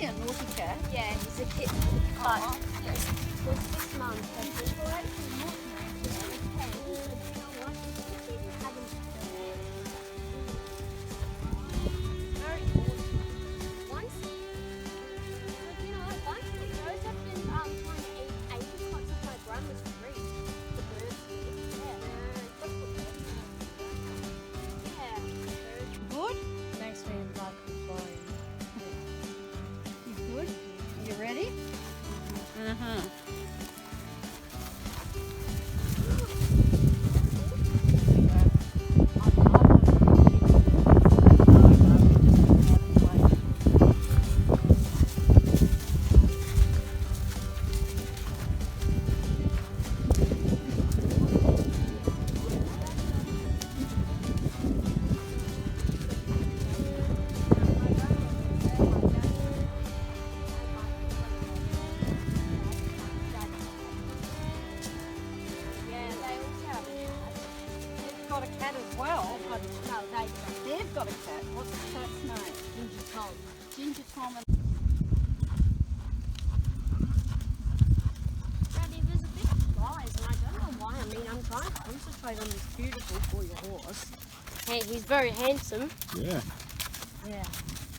he a naughty cat? Yeah, he's a kitten. But there's 6 months. Good? Makes me like flying. You good? You ready? Uh-huh. Got a cat as well. They've got a cat. What's the cat's name? Ginger Tom. Ginger Tom and Daddy, there's a bit of flies, and I don't know why. I mean, I'm trying to concentrate on this beautiful for your horse. Hey, he's very handsome. Yeah. Yeah.